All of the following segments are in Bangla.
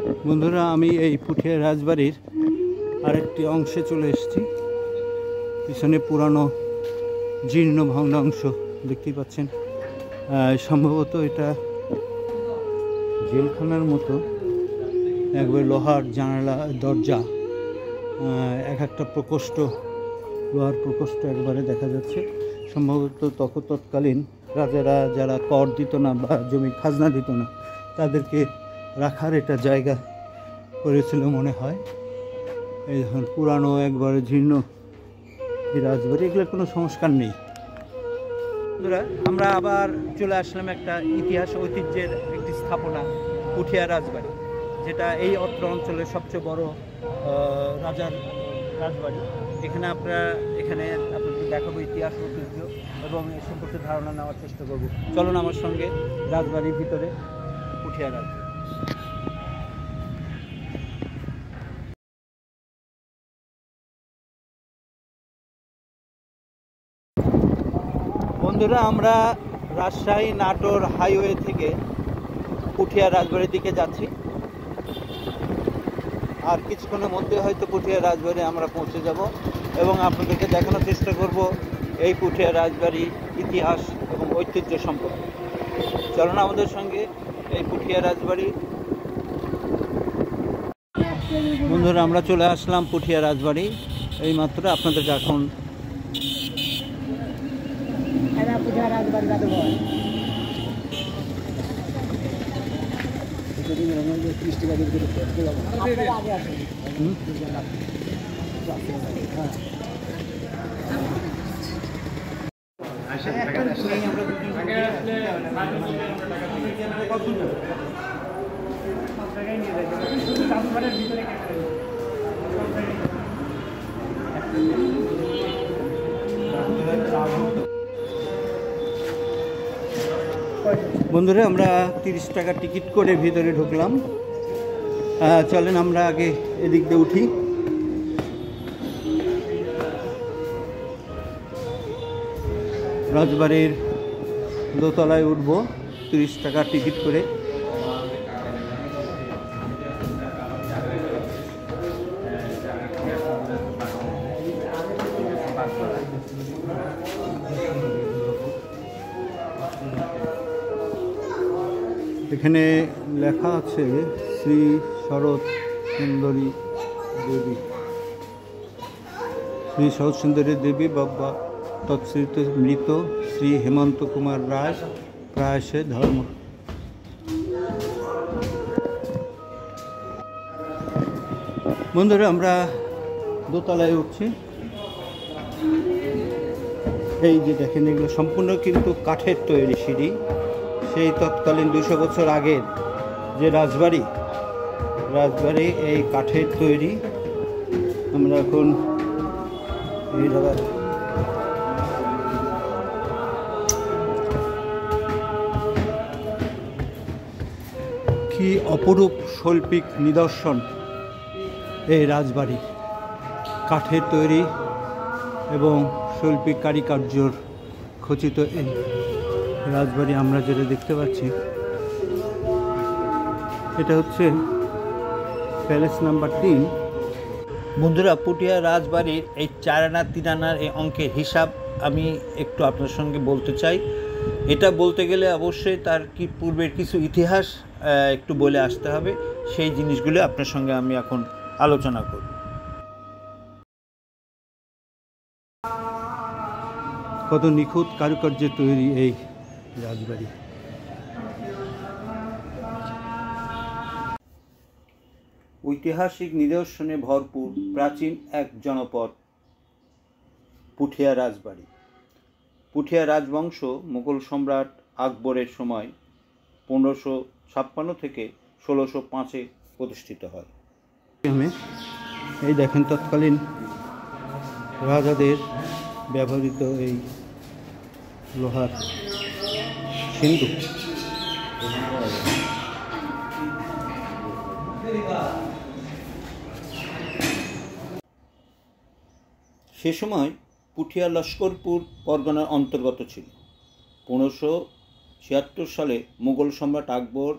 বন্ধুরা, আমি এই পুঠিয়া রাজবাড়ির আরেকটি অংশে চলে এসেছি। পিছনে পুরানো জীর্ণ ভগ্নাংশ দেখতেই পাচ্ছেন। সম্ভবত এটা জেলখানার মতো, একবার লোহার জানালা দরজা, এক একটা প্রকোষ্ঠ, লোহার প্রকোষ্ঠ একবারে দেখা যাচ্ছে। সম্ভবত তৎকালীন রাজারা যারা কর দিত না বা জমি খাজনা দিত না, তাদেরকে রাখার এটা জায়গা করেছিল মনে হয়। এই দেখুন পুরানো একবারে জীর্ণ এই রাজবাড়ি, এগুলোর কোনো সংস্কার নেই। বন্ধুরা, আমরা আবার চলে আসলাম একটা ইতিহাস ঐতিহ্যের একটি স্থাপনা, পুঠিয়া রাজবাড়ি, যেটা এই অত্র অঞ্চলের সবচেয়ে বড় রাজার রাজবাড়ি। এখানে আপনাদের দেখাবো ইতিহাস ঐতিহ্য এবং এ সম্পর্কে ধারণা নেওয়ার চেষ্টা করব। চলুন আমার সঙ্গে রাজবাড়ির ভিতরে, পুঠিয়া রাজবাড়ি। বন্ধুরা, আমরা রাজশাহী নাটোর হাইওয়ে থেকে পুঠিয়া রাজবাড়ির দিকে যাচ্ছি। আর কিছুক্ষণের মধ্যে হয়তো পুঠিয়া রাজবাড়ি আমরা পৌঁছে যাব এবং আপনাদেরকে দেখানোর চেষ্টা করব এই পুঠিয়া রাজবাড়ির ইতিহাস এবং ঐতিহ্য সম্পর্কে। চলুন আমাদের সঙ্গে এই পুঠিয়া রাজবাড়ি। বন্ধুরা, আমরা চলে আসলাম পুঠিয়া রাজবাড়ি। এইমাত্র আপনাদেরকে এখন বন্ধুরা, আমরা 30 টাকা টিকিট করে ভিতরে ঢুকলাম। চলেন আমরা আগে এদিক দিয়ে উঠি। রাজবাড়ির দোতলায় উঠব 30 টাকা টিকিট করে। এখানে লেখা আছে শ্রী শরৎ সুন্দরী দেবী, শ্রী শরৎ সুন্দরী দেবী বাবা তৎশ্রীত মৃত শ্রী হেমন্ত কুমার রায় প্রায়শে ধর্ম। বন্ধুরা, আমরা দোতলায় উঠছি। এই যে দেখেন, এগুলো সম্পূর্ণ কিন্তু কাঠের তৈরি সিঁড়ি। সেই তৎকালীন 200 বছর আগের যে রাজবাড়ি এই কাঠের তৈরি। আমরা এখন এই জায়গায় কি অপরূপ শৈল্পিক নিদর্শন এই রাজবাড়ি, কাঠের তৈরি এবং শৈল্পিক কারিকার্যর খচিত এই রাজবাড়ি। আমরা যেটা দেখতে পাচ্ছি এটা হচ্ছে প্যালেস নাম্বার 3। বন্ধুরা, পুঠিয়া রাজবাড়ির এই 4 আনা 3 আনার এই অঙ্কের হিসাব আমি একটু আপনার সঙ্গে বলতে চাই। এটা বলতে গেলে অবশ্যই তার পূর্বের কিছু ইতিহাস একটু বলে আসতে হবে। সেই জিনিসগুলো আপনার সঙ্গে আমি এখন আলোচনা করব। কত নিখুঁত কারুকার্যে তৈরি এই রাজবাড়ি। ঐতিহাসিক নিদর্শনে ভরপুর প্রাচীন এক জনপদ পুঠিয়া রাজবাড়ি। পুঠিয়া রাজবংশ মুঘল সম্রাট আকবরের সময় 1556 থেকে 1605 প্রতিষ্ঠিত হয়। এই দেখেন তৎকালীন রাজাদের ব্যবহৃত এই লোহার সিন্ধুক। সে সময় পুঠিয়া লস্করপুর পরগনার অন্তর্গত ছিল। 1576 সালে মুঘল সম্রাট আকবর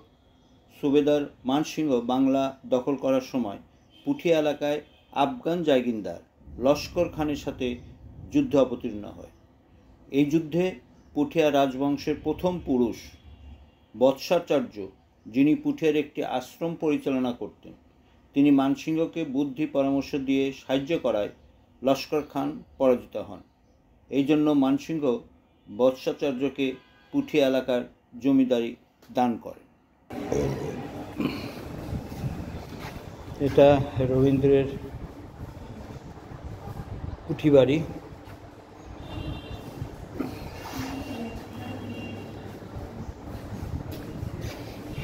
সুবেদার মানসিংহ বাংলা দখল করার সময় পুঠিয়া এলাকায় আফগান জায়গিরদার লস্কর খানের সাথে যুদ্ধে অবতীর্ণ হয়। এই যুদ্ধে পুঠিয়া রাজবংশের প্রথম পুরুষ বৎসাচার্য, যিনি পুঠিয়ার একটি আশ্রম পরিচালনা করতেন, তিনি মানসিংহকে বুদ্ধি পরামর্শ দিয়ে সাহায্য করায় লস্কর খান পরাজিত হন। এই জন্য মানসিংহ বৎসাচার্যকে পুঠিয়া এলাকার জমিদারি দান করেন। এটা রবীন্দ্রের পুঠি বাড়ি।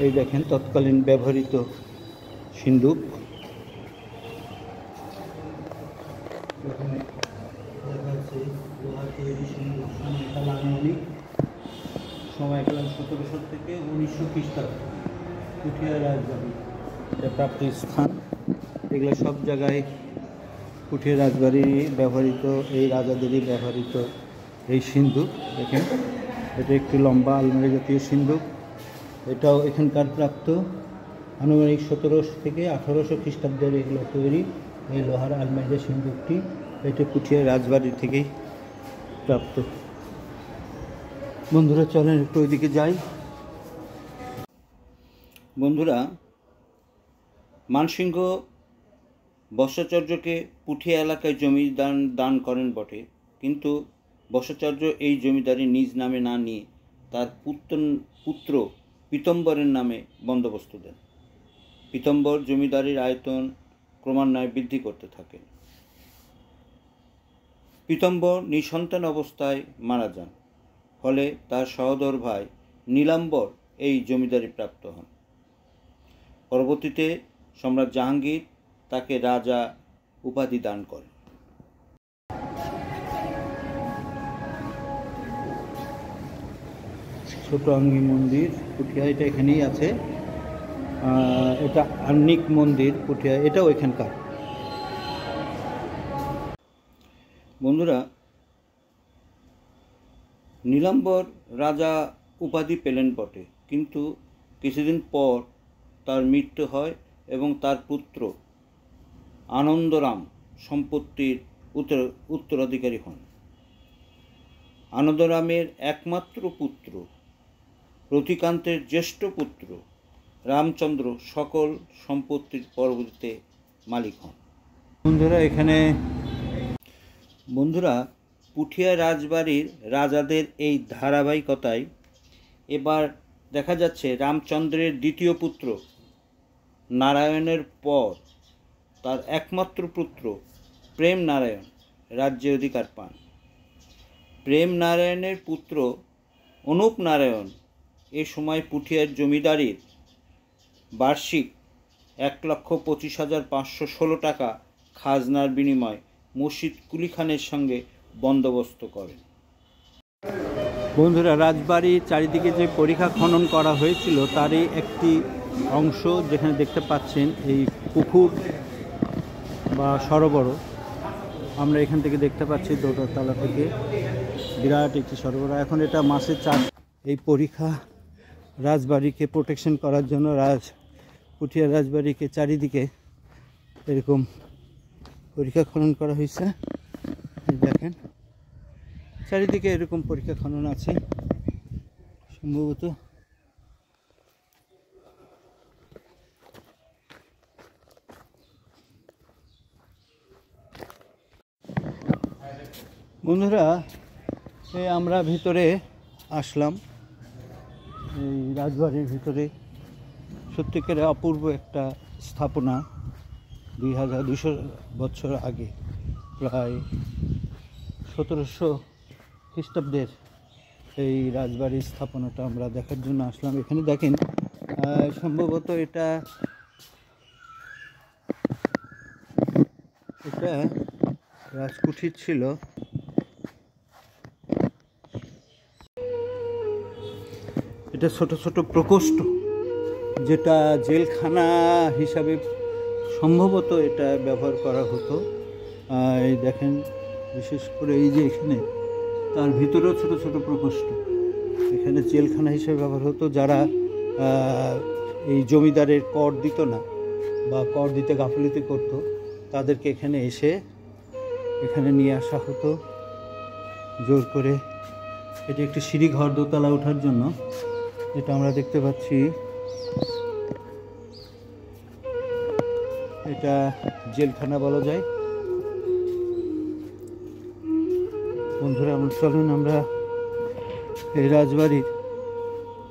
এই দেখেন তৎকালীন ব্যবহৃত সিন্দুক। সময়কাল 1700 থেকে 1900 খ্রিস্টাব্দ। পুঠিয়া রাজবাড়ি এটা প্রাপ্তির স্থান। এগুলো সব জায়গায় পুঠিয়া রাজবাড়ি ব্যবহৃত, এই রাজাদেরই ব্যবহৃত এই সিন্দুক। দেখেন এটা একটি লম্বা আলমারি জাতীয় সিন্দুক। এটাও এখানকার প্রাপ্ত। আনুমানিক 1700 থেকে 1800 খ্রিস্টাব্দের এগুলো তৈরি। এই লোহার আলমারি সিন্দুকটি এটা পুঠিয়া রাজবাড়ি থেকেই প্রাপ্ত। বন্ধুরা চলেন একটু ওইদিকে যাই। বন্ধুরা, মানসিংহ বৎসাচার্যকে পুঠিয়া এলাকায় জমি দান করেন বটে, কিন্তু বৎসাচার্য এই জমিদারি নিজ নামে না নিয়ে তার পুত্র পীতম্বরের নামে বন্দোবস্ত দেন। পীতম্বর জমিদারির আয়তন ক্রমান্বয়ে বৃদ্ধি করতে থাকেন। পীতম্বর নিঃসন্তান অবস্থায় মারা যান, ফলে তার সহোদর ভাই নীলাম্বর এই জমিদারি প্রাপ্ত হন। পরবর্তীতে সম্রাট জাহাঙ্গীর তাকে রাজা উপাধি দান করেন। ছোট আঙ্গি মন্দির পুঠিয়া, এটা এখানেই আছে। এটা আন্নিক মন্দির পুঠিয়া, এটাও এখানকার। বন্ধুরা, নীলাম্বর রাজা উপাধি পেলেন বটে, কিন্তু কিছুদিন পর তার মৃত্যু হয় এবং তার পুত্র আনন্দরাম সম্পত্তির উত্তরাধিকারী হন। আনন্দরামের একমাত্র পুত্র রতিকান্তের জ্যেষ্ঠ পুত্র রামচন্দ্র সকল সম্পত্তির পরবর্তীতে মালিক হন। বন্ধুরা পুঠিয়া রাজবাড়ির রাজাদের এই ধারাবাহিকতায় এবার দেখা যাচ্ছে রামচন্দ্রের দ্বিতীয় পুত্র নারায়ণের পর তার একমাত্র পুত্র প্রেম নারায়ণ রাজ্যে অধিকার পান। প্রেম নারায়ণের পুত্র অনুপ নারায়ণ এ সময় পুঠিয়ার জমিদারির বার্ষিক 1,25,516 টাকা খাজনার বিনিময়ে মুর্শিদ কুলি খানের সঙ্গে বন্দোবস্ত করেন। বন্ধুরা, রাজবাড়ির চারিদিকে যে পরিখা খনন করা হয়েছিল তারই একটি অংশ যেখানে দেখতে পাচ্ছেন এই পুকুর বা সরোবর। আমরা এখান থেকে দেখতে পাচ্ছি দোতলা থেকে বিরাট একটি সরোবর। এখন এটা মাছের চাষ। এই পরিখা রাজবাড়িকে প্রোটেকশন করার জন্য পুঠিয়া রাজবাড়িকে চারিদিকে এরকম পরিখা খনন করা হয়েছে। দেখেন চারিদিকে এরকম পরিখা খনন আছে সম্ভবত। বন্ধুরা, আমরা ভিতরে আসলাম। এই রাজবাড়ির ভিতরে সত্যিকারে অপূর্ব একটা স্থাপনা। 2200 বছর আগে, প্রায় 1700 খ্রিস্টাব্দের এই রাজবাড়ির স্থাপনাটা আমরা দেখার জন্য আসলাম। এখানে দেখেন সম্ভবত এটা রাজকুঠির ছিল। এটা ছোট ছোট প্রকোষ্ঠ, যেটা জেলখানা হিসাবে সম্ভবত এটা ব্যবহার করা হতো। এই দেখেন বিশেষ করে এই যে এখানে তার ভিতরেও ছোট ছোট প্রকোষ্ঠ, এখানে জেলখানা হিসেবে ব্যবহার হতো। যারা এই জমিদারের কর দিত না বা কর দিতে গাফিলতি করত, তাদেরকে এখানে নিয়ে আসা হতো জোর করে। এটি একটি সিঁড়ি ঘর দোতলা ওঠার জন্য, এটা আমরা দেখতে পাচ্ছি। এটা জেলখানা বলা যায়। বন্ধুরা, চলুন আমরা এই রাজবাড়ির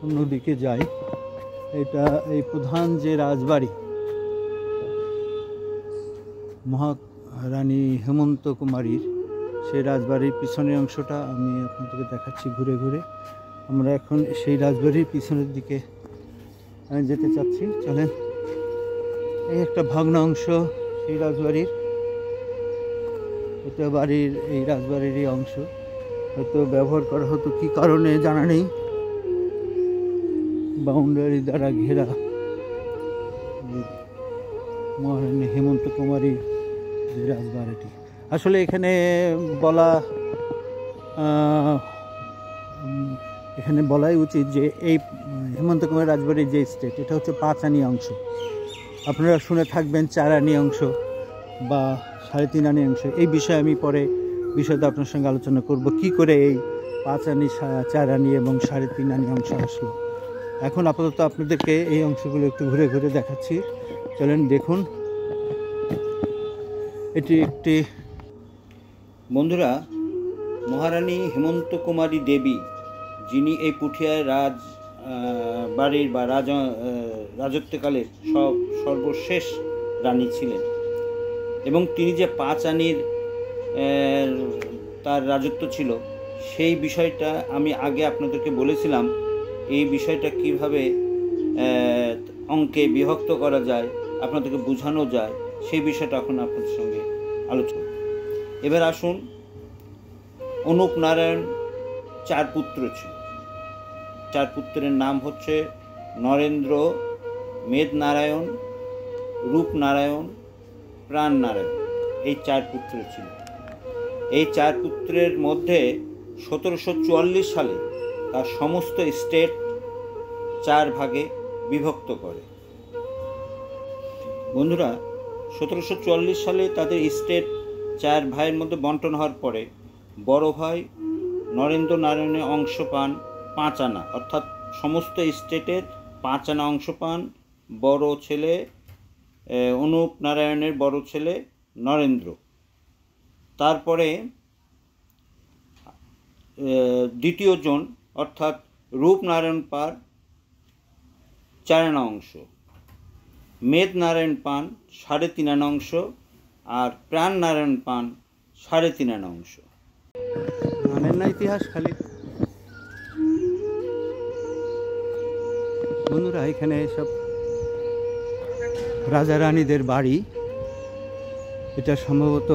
অন্যদিকে যাই। এটা এই প্রধান যে রাজবাড়ি মহারানী হেমন্ত কুমারীর, সেই রাজবাড়ির পিছনের অংশটা আমি আপনাদেরকে দেখাচ্ছি ঘুরে ঘুরে। আমরা এখন সেই রাজবাড়ির পিছনের দিকে যেতে চাচ্ছি। চলেন, এই একটা ভগ্ন অংশ সেই রাজবাড়ির, এটা এই রাজবাড়িরই অংশ। হয়তো ব্যবহার করা হতো, কী কারণে জানা নেই। বাউন্ডারি দ্বারা ঘেরা মহারানী হেমন্ত কুমারী যে রাজবাড়িটি। আসলে এখানে বলাই উচিত যে এই হেমন্ত কুমার রাজবাড়ির যে স্টেট, এটা হচ্ছে 5 আনি অংশ। আপনারা শুনে থাকবেন 4 আনি অংশ বা 3.5 আনি অংশ। এই বিষয়ে আমি পরে বিষয়টা আপনার সঙ্গে আলোচনা করব, কি করে এই 5 আনি, 4 আনি এবং 3.5 আনি অংশ আসলো। এখন আপাতত আপনাদেরকে এই অংশগুলো একটু ঘুরে ঘুরে দেখাচ্ছি। চলেন দেখুন। এটি একটি, বন্ধুরা, মহারানী হেমন্ত কুমারী দেবী, যিনি এই পুঠিয়ার বাড়ির বা রাজত্বকালের সর্বশেষ রানী ছিলেন, এবং তিনি যে 5 আনির তার রাজত্ব ছিল, সেই বিষয়টা আমি আগে আপনাদেরকে বলেছিলাম। এই বিষয়টা কিভাবে অঙ্কে বিভক্ত করা যায়, আপনাদেরকে বোঝানো যায়, সেই বিষয়টা এখন আপনাদের সঙ্গে আলোচনা। এবার আসুন, অনুপ নারায়ণ 4 পুত্র ছিল। 4 পুত্রের নাম হচ্ছে নরেন্দ্র, মেদনারায়ণ, রূপনারায়ণ, প্রাণনারায়ণ। এই 4 পুত্র ছিল। এই 4 পুত্রের মধ্যে 1744 সালে তার সমস্ত স্টেট 4 ভাগে বিভক্ত করে। বন্ধুরা, 1744 সালে তাদের স্টেট 4 ভাইয়ের মধ্যে বন্টন হওয়ার পরে বড় ভাই নরেন্দ্র নারায়ণের অংশ পান 5 আনা, অর্থাৎ সমস্ত স্টেটের 5 আনা অংশ পান বড় ছেলে অনুপ নারায়ণের বড় ছেলে নরেন্দ্র। তারপরে দ্বিতীয় জন অর্থাৎ রূপনারায়ণ পান 4 আনা অংশ, মেদনারায়ণ পান 3.5 আনা অংশ, আর প্রাণনারায়ণ পান 3.5 আনা অংশ। জানেন না ইতিহাস খালি। বন্ধুরা, এখানে সব রাজা রানীদের বাড়ি। এটা সম্ভবত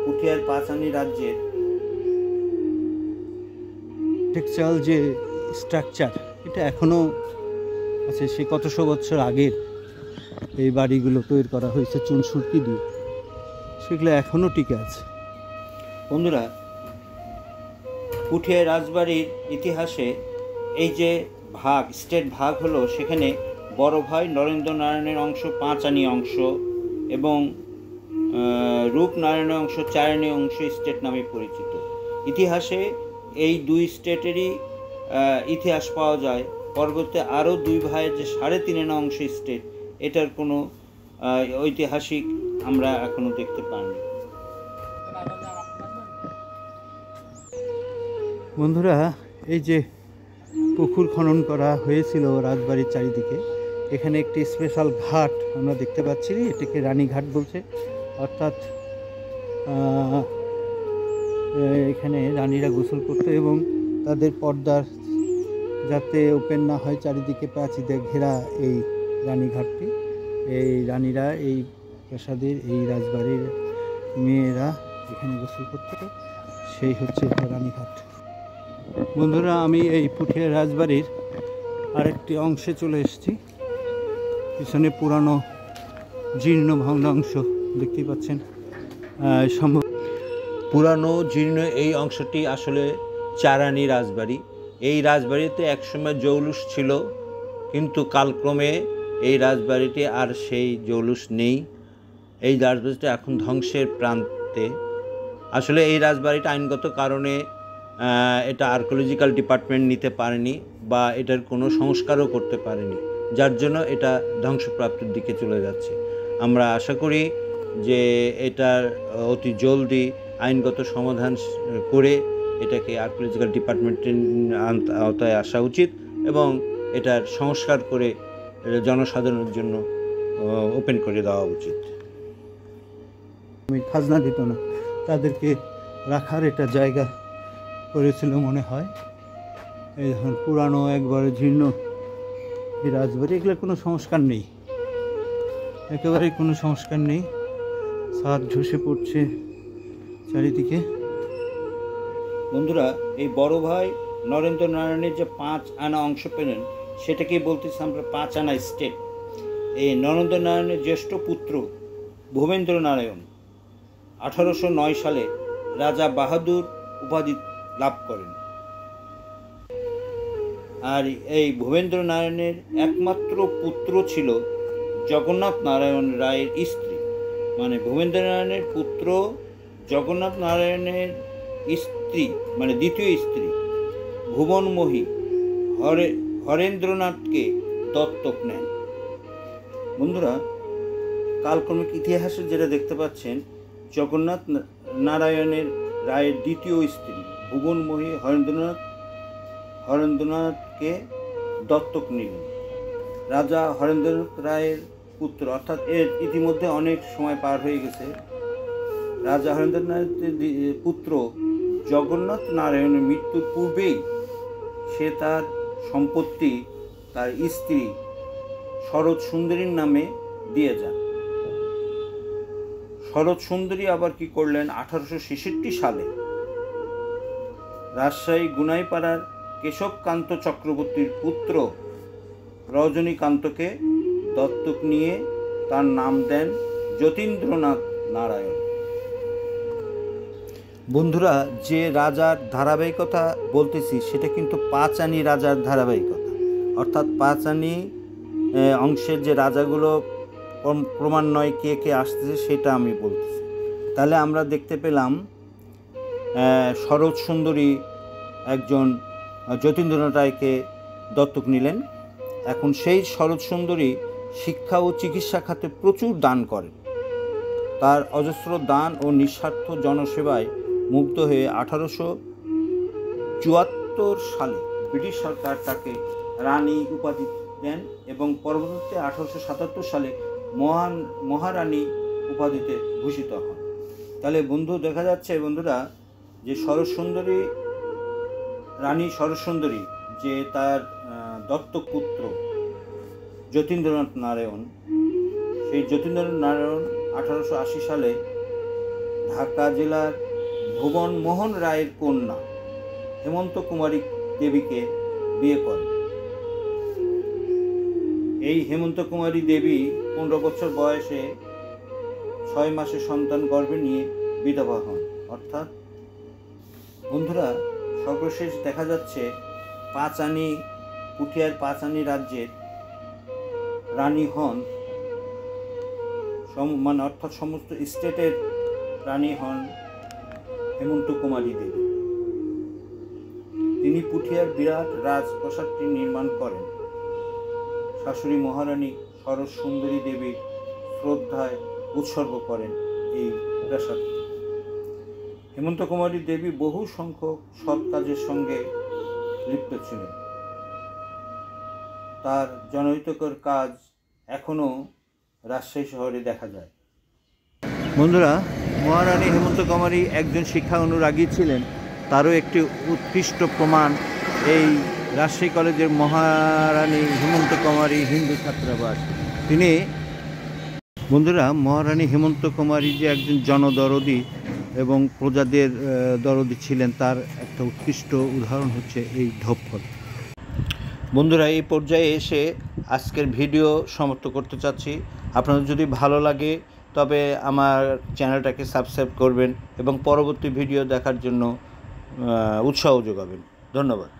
পুঠিয়ার 5 আনি রাজ্যের টেক্সচারাল যে স্ট্রাকচার, এটা এখনও আছে। সে কতশো বছর আগের এই বাড়িগুলো তৈরি করা হয়েছে চুন সুরকি দিয়ে, সেগুলো এখনও টিকে আছে। বন্ধুরা, পুঠিয়া রাজবাড়ির ইতিহাসে এই যে স্টেট ভাগ হলো, সেখানে বড় ভাই নরেন্দ্র নারায়ণের অংশ 5 আনি অংশ এবং রূপনারায়ণের অংশ 4 আনি অংশ স্টেট নামে পরিচিত। ইতিহাসে এই 2 স্টেটেরই ইতিহাস পাওয়া যায়। পরবর্তীতে আরও 2 ভাইয়ের যে 3.5 আনা অংশ স্টেট, এটার কোনো ঐতিহাসিক আমরা এখনও দেখতে পাইনি। বন্ধুরা, এই যে পুকুর খনন করা হয়েছিল রাজবাড়ির চারিদিকে, এখানে একটি স্পেশাল ঘাট আমরা দেখতে পাচ্ছি। এটাকে রানীঘাট বলছে, অর্থাৎ এখানে রানীরা গোসল করতো এবং তাদের পর্দার যাতে ওপেন না হয়, চারিদিকে প্রাচীরে ঘেরা এই রানীঘাটটি। এই রানীরা, এই প্রাসাদের, এই রাজবাড়ির মেয়েরা এখানে গোসল করতো, সেই হচ্ছে রানীঘাট। বন্ধুরা, আমি এই পুঠিয়া রাজবাড়ির আরেকটি অংশে চলে এসেছি। পিছনে পুরানো জীর্ণ ভগ্নাংশ দেখতেই পাচ্ছেন। পুরানো জীর্ণ এই অংশটি আসলে 4 আনি রাজবাড়ি। এই রাজবাড়িতে একসময় জৌলুস ছিল, কিন্তু কালক্রমে এই রাজবাড়িটি আর সেই জৌলুস নেই। এই রাজবাড়িটা এখন ধ্বংসের প্রান্তে। আসলে এই রাজবাড়িটা আইনগত কারণে এটা আর্কিওলজিক্যাল ডিপার্টমেন্ট নিতে পারেনি বা এটার কোনো সংস্কারও করতে পারেনি, যার জন্য এটা ধ্বংসপ্রাপ্তির দিকে চলে যাচ্ছে। আমরা আশা করি যে এটার অতি জলদি আইনগত সমাধান করে এটাকে আর্কিওলজিক্যাল ডিপার্টমেন্টের আওতায় আসা উচিত এবং এটার সংস্কার করে জনসাধারণের জন্য ওপেন করে দেওয়া উচিত। খাজনা দিত না, তাদেরকে রাখার একটা জায়গা করেছিল মনে হয়। এই ধরুন পুরানো একবারে জীর্ণ এই রাজবাড়ি, এগুলোর কোনো সংস্কার নেই, একেবারেই কোনো সংস্কার নেই। ছাদ ধসে পড়ছে চারিদিকে। বন্ধুরা, এই বড় ভাই নরেন্দ্র নারায়ণের যে 5 আনা অংশ পেলেন সেটাকেই বলতেছি আমরা 5 আনা স্টেট। এই নরেন্দ্র নারায়ণের জ্যেষ্ঠ পুত্র ভূপেন্দ্র নারায়ণ 1809 সালে রাজা বাহাদুর উপাধি লাভ করেন। আর এই ভূপেন্দ্র নারায়ণের একমাত্র পুত্র ছিল জগন্নাথ নারায়ণ রায়ের স্ত্রী, মানে ভূপেন্দ্র নারায়ণের পুত্র জগন্নাথ নারায়ণের স্ত্রী মানে দ্বিতীয় স্ত্রী ভুবনমোহী হরেন্দ্রনাথকে দত্তক নেন। বন্ধুরা, কালক্রমিক ইতিহাসে যেটা দেখতে পাচ্ছেন, জগন্নাথ নারায়ণের রায়ের দ্বিতীয় স্ত্রী ভুবনমোহী হরেন্দ্রনাথকে দত্তক নিলেন। রাজা হরেন্দ্রনাথ রায়ের পুত্র, অর্থাৎ এর ইতিমধ্যে অনেক সময় পার হয়ে গেছে। রাজা হরেন্দ্রনাথের পুত্র জগন্নাথ নারায়ণের মৃত্যুর পূর্বেই সে তার সম্পত্তি তার স্ত্রী শরৎ সুন্দরীর নামে দিয়ে যান। শরৎ সুন্দরী আবার কি করলেন, 1866 সালে রাজশাহী গুনাইপাড়ার কেশবকান্ত চক্রবর্তীর পুত্র রজনীকান্তকে দত্তক নিয়ে তার নাম দেন যতীন্দ্রনাথ নারায়ণ। বন্ধুরা, যে রাজার ধারাবাহিকতা বলতেছি সেটা কিন্তু 5 আনি রাজার ধারাবাহিকতা, অর্থাৎ 5 আনি অংশের যে রাজাগুলো ক্রমান্বয়ে কে কে আসতেছে সেটা আমি বলতেছি। তাহলে আমরা দেখতে পেলাম শরৎ সুন্দরী একজন যতীন্দ্রনাথ রায়কে দত্তক নিলেন। এখন সেই শরৎ সুন্দরী শিক্ষা ও চিকিৎসা খাতে প্রচুর দান করেন। তার অজস্র দান ও নিঃস্বার্থ জনসেবায় মুগ্ধ হয়ে 1874 সালে ব্রিটিশ সরকার তাকে রানী উপাধি দেন এবং পরবর্তীতে 1877 সালে মহারানী উপাধিতে ভূষিত হন। তাহলে বন্ধু দেখা যাচ্ছে বন্ধুরা যে রানী শরৎ সুন্দরী যে তার দত্তক পুত্র যতীন্দ্রনাথ নারায়ণ, সেই যতীন্দ্রনাথ নারায়ণ 1880 সালে ঢাকা জেলার ভুবন মোহন রায়ের কন্যা হেমন্ত কুমারী দেবীকে বিয়ে করেন। এই হেমন্ত কুমারী দেবী 15 বছর বয়সে 6 মাসের সন্তান গর্ভে নিয়ে বিধবা হন। অর্থাৎ বন্ধুরা, সর্বশেষ দেখা যাচ্ছে 5 আনি পুঠিয়ার 5 আনি রাজ্যের রানী হন, মানে অর্থাৎ সমস্ত স্টেটের রানী হন হেমন্ত কুমারী দেবী। তিনি পুঠিয়ার বিরাট রাজপ্রাসাদটি নির্মাণ করেন। শাশুড়ি মহারানী শরৎ সুন্দরী দেবীর শ্রদ্ধায় উৎসর্গ করেন এই প্রাসাদটি। হেমন্ত কুমারী দেবী বহু সংখ্যক সৎ কাজের সঙ্গে লিপ্ত ছিলেন। তার জনহিতকর কাজ এখনও রাজশাহী শহরে দেখা যায়। বন্ধুরা, মহারানী হেমন্ত কুমারী একজন শিক্ষা অনুরাগী ছিলেন, তারও একটি উৎকৃষ্ট প্রমাণ এই রাজশাহী কলেজের মহারানী হেমন্ত কুমারী হিন্দু ছাত্রাবাস। তিনি বন্ধুরা, মহারানী হেমন্ত কুমারী যে একজন জনদরদী এবং প্রজাদের দরদী ছিলেন, তার একটা উৎকৃষ্ট উদাহরণ হচ্ছে এই ঢোপফল। বন্ধুরা, এই পর্যায়ে এসে আজকের ভিডিও সমাপ্ত করতে চাচ্ছি। আপনাদের যদি ভালো লাগে তবে আমার চ্যানেলটাকে সাবস্ক্রাইব করবেন এবং পরবর্তী ভিডিও দেখার জন্য উৎসাহ যোগাবেন। ধন্যবাদ।